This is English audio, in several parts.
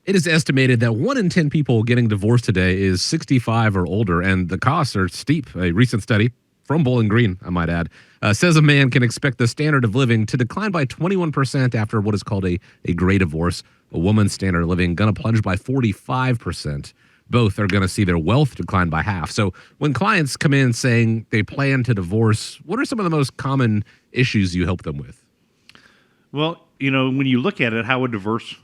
It is estimated that 1 in 10 people getting divorced today is 65 or older, and the costs are steep. A recent study from Bowling Green, I might add, says a man can expect the standard of living to decline by 21% after what is called a gray divorce. A woman's standard of living going to plunge by 45%. Both are going to see their wealth decline by half. So when clients come in saying they plan to divorce, what are some of the most common issues you help them with? Well, when you look at it, how a divorce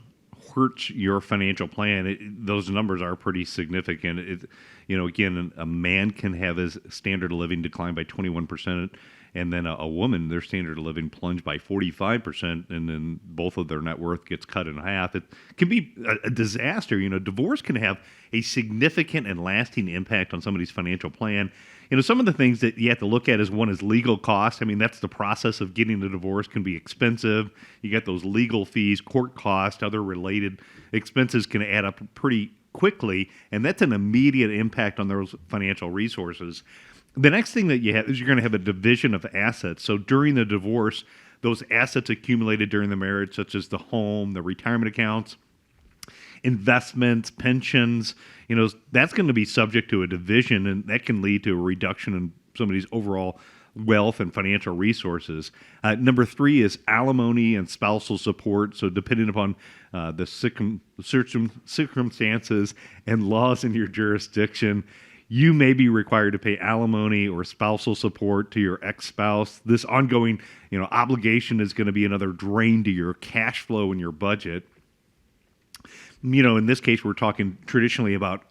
hurts your financial plan, those numbers are pretty significant. Again, a man can have his standard of living decline by 21%, and then a woman, their standard of living plunge by 45%, and then both of their net worth gets cut in half. It can be a disaster. Divorce can have a significant and lasting impact on somebody's financial plan. Some of the things that you have to look at is one is legal costs. I mean, that's the process of getting a divorce can be expensive. You got those legal fees, court costs, other related expenses can add up pretty quickly, and that's an immediate impact on those financial resources. The next thing that you have is you're going to have a division of assets. So during the divorce, those assets accumulated during the marriage, such as the home, the retirement accounts, investments, pensions, that's going to be subject to a division, and that can lead to a reduction in somebody's overall wealth and financial resources. Number 3 is alimony and spousal support. So depending upon the circumstances and laws in your jurisdiction, you may be required to pay alimony or spousal support to your ex-spouse. This ongoing, obligation is going to be another drain to your cash flow and your budget. In this case, we're talking traditionally about,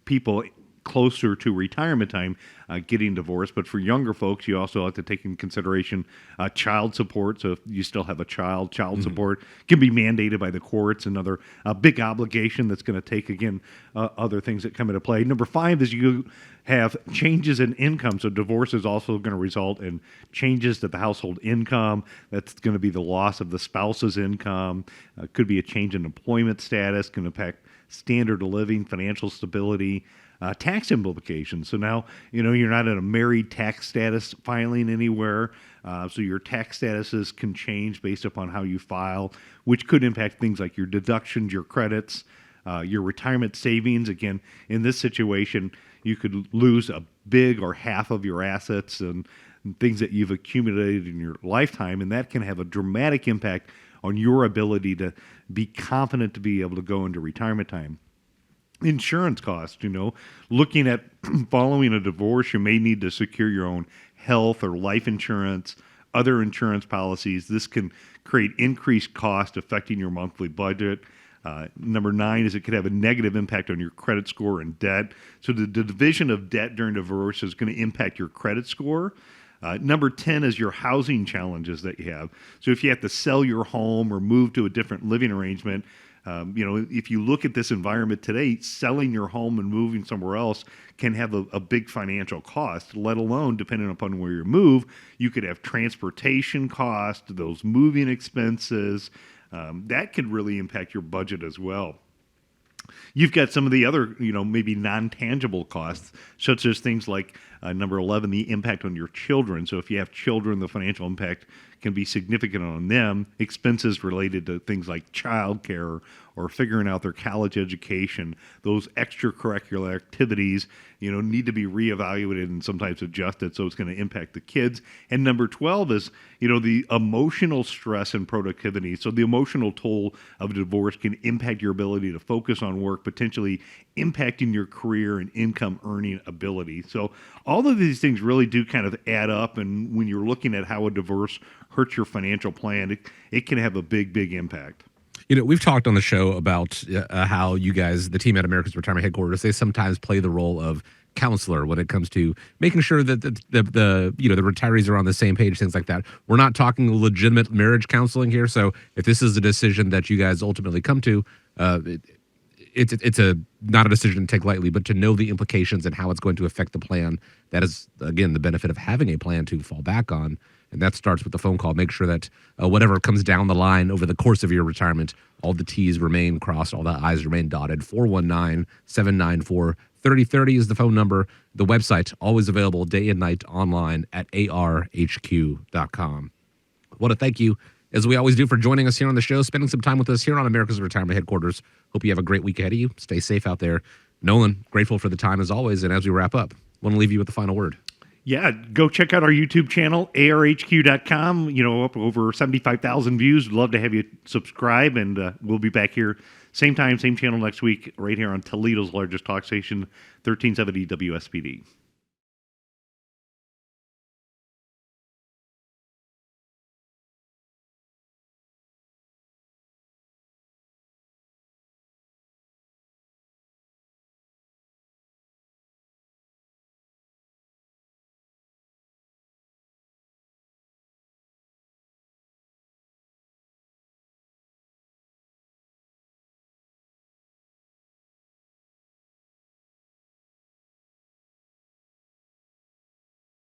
people closer to retirement time getting divorced. But for younger folks, you also have to take in consideration child support. So if you still have a child support can be mandated by the courts. Another big obligation that's going to take, again, other things that come into play. Number 5 is you have changes in income. So divorce is also going to result in changes to the household income. That's going to be the loss of the spouse's income. Could be a change in employment status, can impact standard of living, financial stability, tax implications. So now, you're not in a married tax status filing anywhere. So your tax statuses can change based upon how you file, which could impact things like your deductions, your credits, your retirement savings. Again, in this situation, you could lose a big or half of your assets and things that you've accumulated in your lifetime, and that can have a dramatic impact on your ability to be confident to be able to go into retirement time. Insurance costs, looking at following a divorce, you may need to secure your own health or life insurance, other insurance policies. This can create increased cost affecting your monthly budget. Number 9 is it could have a negative impact on your credit score and debt. So the division of debt during divorce is going to impact your credit score. Number 10 is your housing challenges that you have. So if you have to sell your home or move to a different living arrangement, if you look at this environment today, selling your home and moving somewhere else can have a big financial cost, let alone, depending upon where you move, you could have transportation costs, those moving expenses. That could really impact your budget as well. You've got some of the other, maybe non-tangible costs, such as things like number 11, the impact on your children. So if you have children, the financial impact can be significant on them. Expenses related to things like childcare or figuring out their college education, those extracurricular activities, need to be reevaluated and sometimes adjusted. So it's going to impact the kids. And number 12 is, the emotional stress and productivity. So the emotional toll of divorce can impact your ability to focus on work, potentially impacting your career and income earning ability. So all of these things really do kind of add up. And when you're looking at how a divorce hurts your financial plan, it can have a big, big impact. We've talked on the show about how you guys, the team at America's Retirement Headquarters, they sometimes play the role of counselor when it comes to making sure that the retirees are on the same page, things like that. We're not talking legitimate marriage counseling here. So if this is a decision that you guys ultimately come to, it's not a decision to take lightly, but to know the implications and how it's going to affect the plan. That is, again, the benefit of having a plan to fall back on. And that starts with the phone call. Make sure that whatever comes down the line over the course of your retirement, all the T's remain crossed, all the I's remain dotted. 419-794-3030 is the phone number. The website, always available day and night online at arhq.com. I want to thank you as we always do, for joining us here on the show, spending some time with us here on America's Retirement Headquarters. Hope you have a great week ahead of you. Stay safe out there. Nolan, grateful for the time as always. And as we wrap up, want to leave you with the final word. Yeah, go check out our YouTube channel, arhq.com. Up over 75,000 views. We'd love to have you subscribe, and we'll be back here same time, same channel next week, right here on Toledo's largest talk station, 1370 WSPD.